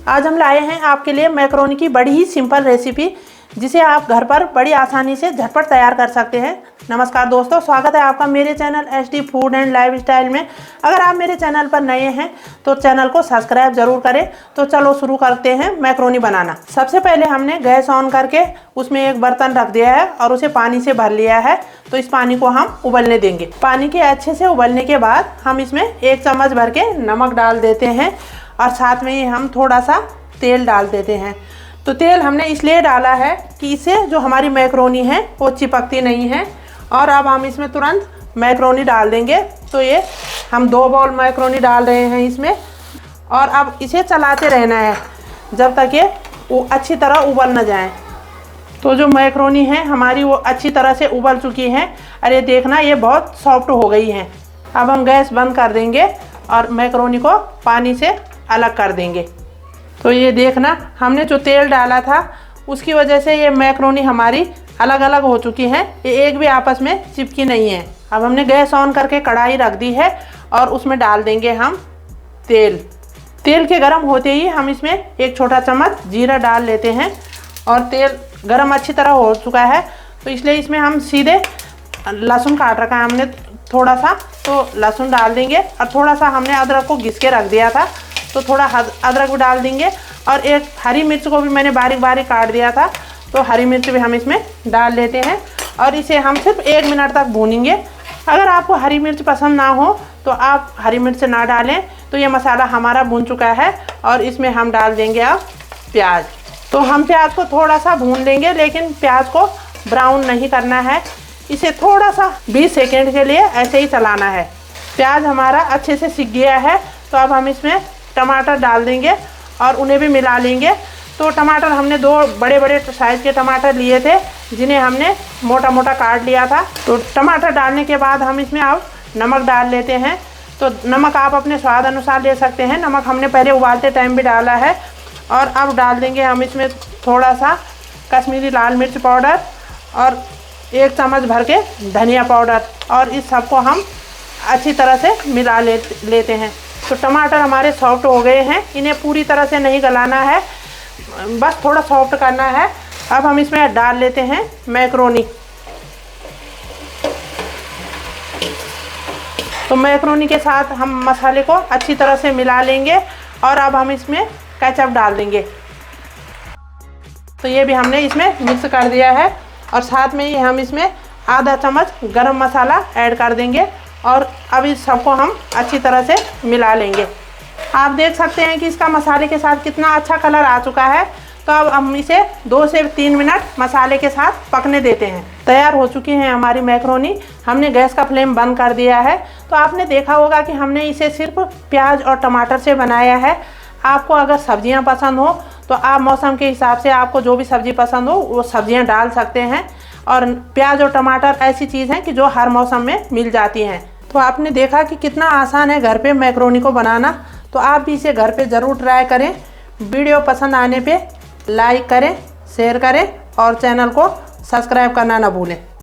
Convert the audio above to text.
आज हम लाए हैं आपके लिए मैक्रोनी की बड़ी ही सिंपल रेसिपी, जिसे आप घर पर बड़ी आसानी से झटपट तैयार कर सकते हैं। नमस्कार दोस्तों, स्वागत है आपका मेरे channel HD food and lifestyle में। अगर आप मेरे चैनल पर नए हैं तो चैनल को सब्सक्राइब जरूर करें। तो चलो शुरू करते हैं मैक्रोनी बनाना। सबसे पहले हमने गैस ऑन करके उसमें एक बर्तन रख दिया है और उसे पानी से भर लिया है। तो इस पानी को हम उबलने देंगे। पानी के अच्छे से उबलने के बाद हम इसमें 1 चम्मच भर के नमक डाल देते हैं और साथ में ही हम थोड़ा सा तेल डाल देते हैं। तो तेल हमने इसलिए डाला है कि इससे जो हमारी मैक्रोनी है वो चिपकती नहीं है। और अब हम इसमें तुरंत मैक्रोनी डाल देंगे। तो ये हम 2 बाउल मैक्रोनी डाल रहे हैं इसमें, और अब इसे चलाते रहना है जब तक ये वो अच्छी तरह उबल न जाए। तो जो मैक्रोनी है हमारी वो अच्छी तरह से उबल चुकी है। अरे देखना, ये बहुत सॉफ्ट हो गई है। अब हम गैस बंद कर देंगे और मैक्रोनी को पानी से अलग कर देंगे। तो ये देखना, हमने जो तेल डाला था उसकी वजह से ये मैक्रोनी हमारी अलग अलग हो चुकी है। ये एक भी आपस में चिपकी नहीं है। अब हमने गैस ऑन करके कढ़ाई रख दी है और उसमें डाल देंगे हम तेल। तेल के गर्म होते ही हम इसमें 1 छोटा चम्मच जीरा डाल लेते हैं। और तेल गर्म अच्छी तरह हो चुका है तो इसलिए इसमें हम सीधे लहसुन काट रखा है हमने थोड़ा सा, तो लहसुन डाल देंगे। और थोड़ा सा हमने अदरक को घिस के रख दिया था, तो थोड़ा अदरक भी डाल देंगे। और एक हरी मिर्च को भी मैंने बारीक बारीक काट दिया था, तो हरी मिर्च भी हम इसमें डाल लेते हैं। और इसे हम सिर्फ 1 मिनट तक भूनेंगे। अगर आपको हरी मिर्च पसंद ना हो तो आप हरी मिर्च ना डालें। तो ये मसाला हमारा भून चुका है और इसमें हम डाल देंगे अब प्याज। तो हम प्याज को थोड़ा सा भून लेंगे, लेकिन प्याज को ब्राउन नहीं करना है। इसे थोड़ा सा 20 सेकेंड के लिए ऐसे ही चलाना है। प्याज हमारा अच्छे से सिक गया है। तो अब हम इसमें टमाटर डाल देंगे और उन्हें भी मिला लेंगे। तो टमाटर हमने 2 बड़े बड़े साइज़ के टमाटर लिए थे, जिन्हें हमने मोटा मोटा काट लिया था। तो टमाटर डालने के बाद हम इसमें अब नमक डाल लेते हैं। तो नमक आप अपने स्वाद अनुसार ले सकते हैं। नमक हमने पहले उबालते टाइम भी डाला है। और अब डाल देंगे हम इसमें थोड़ा सा कश्मीरी लाल मिर्च पाउडर और 1 चम्मच भर के धनिया पाउडर। और इस सबको हम अच्छी तरह से मिला लेते हैं। तो टमाटर हमारे सॉफ्ट हो गए हैं। इन्हें पूरी तरह से नहीं गलाना है, बस थोड़ा सॉफ्ट करना है। अब हम इसमें डाल लेते हैं मैक्रोनी। तो मैक्रोनी के साथ हम मसाले को अच्छी तरह से मिला लेंगे। और अब हम इसमें केचप डाल देंगे। तो ये भी हमने इसमें मिक्स कर दिया है। और साथ में ही हम इसमें आधा चम्मच गरम मसाला ऐड कर देंगे। और अब इस सबको हम अच्छी तरह से मिला लेंगे। आप देख सकते हैं कि इसका मसाले के साथ कितना अच्छा कलर आ चुका है। तो अब हम इसे 2 से 3 मिनट मसाले के साथ पकने देते हैं। तैयार हो चुकी है हमारी मैक्रोनी। हमने गैस का फ्लेम बंद कर दिया है। तो आपने देखा होगा कि हमने इसे सिर्फ प्याज और टमाटर से बनाया है। आपको अगर सब्जियां पसंद हो तो आप मौसम के हिसाब से आपको जो भी सब्ज़ी पसंद हो वो सब्जियां डाल सकते हैं। और प्याज और टमाटर ऐसी चीज़ हैं कि जो हर मौसम में मिल जाती हैं। तो आपने देखा कि कितना आसान है घर पे मैक्रोनी को बनाना। तो आप भी इसे घर पे ज़रूर ट्राई करें। वीडियो पसंद आने पे लाइक करें, शेयर करें और चैनल को सब्सक्राइब करना ना भूलें।